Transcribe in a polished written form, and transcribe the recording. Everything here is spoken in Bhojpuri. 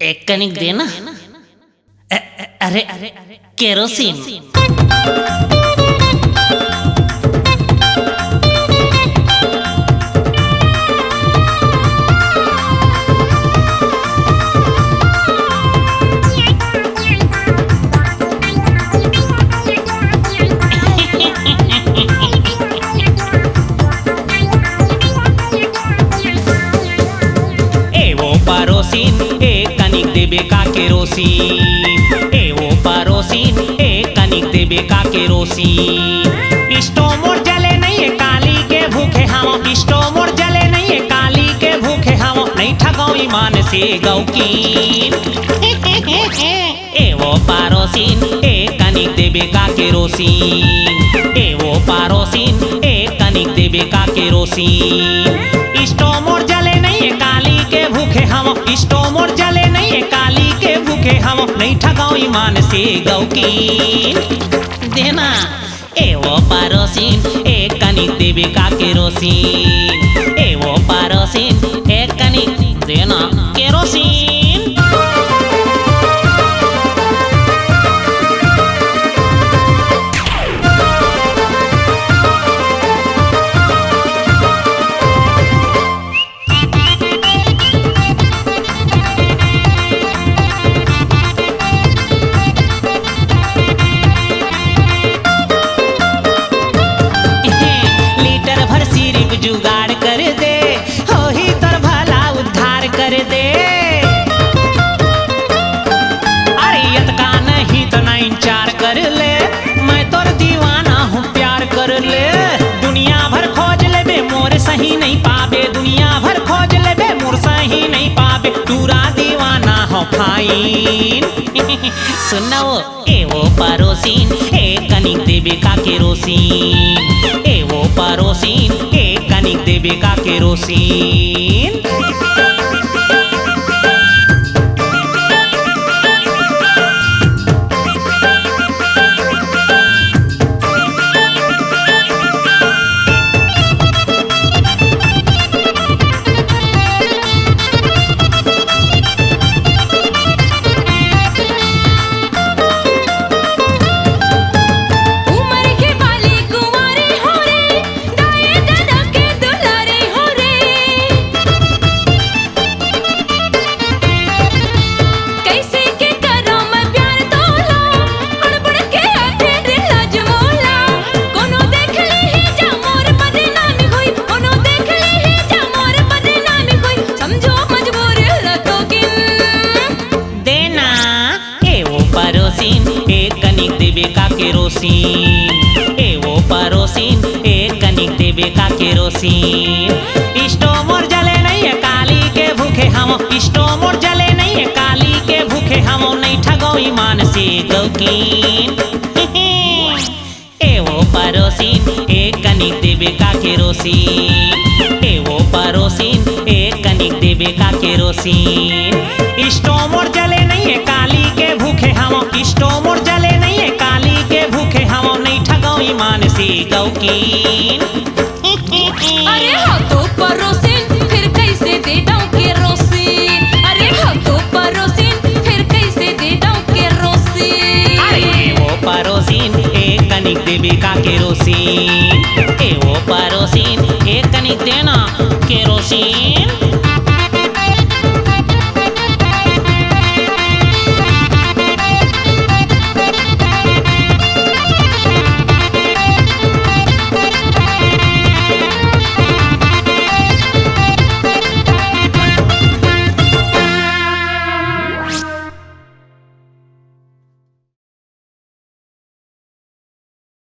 एक कनिक देना। अरे केरोसिन। परोसिन एक कनिक देबे का केरोसिन। वो परोसिन एक कनिक देबे का केरोसिन। इष्टो मोर जले नहीं है काली के भूखे हम। इष्टो मोर जले नहीं है काली के भूखे हम। नहीं ठगाओ ईमान से गौकीन। वो परोसिन एक कनिक देबे का केरोसिन। वो परोसिन एक कनिक देबे का केरोसिन। इष्टो मोर जले नहीं है काली के भूखे हम। इष्टो मोर जले नहीं है काली के भूखे हम। नहीं ठगाओ ईमान से गौकीन देना। वो परोसिन एक कनिक देबे का केरोसिन। वो परोसिन एक कनिक देना केरोसिन। जुगाड़ कर दे हो ही तर भला उद्धार कर दे। अरे यत का नहीं तो ना इंचार कर ले। मैं तोर दीवाना हूँ प्यार कर ले। दुनिया भर खोज ले बे मोर सही नहीं पाबे। दुनिया भर खोज ले बे मोर सही नहीं पाबे। पूरा दीवाना हो फाइन। सुनो वो परोसिन एक कनिक देबे का केरोसिन। वो परोसिन एक कनिक देबे का केरोसिन। एक कनिक देबे का केरोसिन। वो परोसिन एक कनिक देबे का केरोसिन। इष्टो मोर जले नहीं है काली के भूखे हम। इष्टो मोर जले नहीं है काली के भूखे हम। नहीं ठगाओ ईमान से गौकीन। वो परोसिन एक कनिक देबे का केरोसिन। वो परोसिन एक कनिक देबे का केरोसिन। इष्टो मोर जले नहीं है काली के भूखे हम। इष्टो मोर जले नहीं है काली के भूखे हम। नहीं ठगाओ ईमान से गौकीन। अरे हाँ तो परोसिन फिर कैसे दे दाऊं केरोसिन। अरे हाँ तो परोसिन फिर कैसे दे दाऊं केरोसिन। अरे वो परोसिन एक कनिक देबे का केरोसिन। वो परोसिन एक कनिक देना केरोसिन।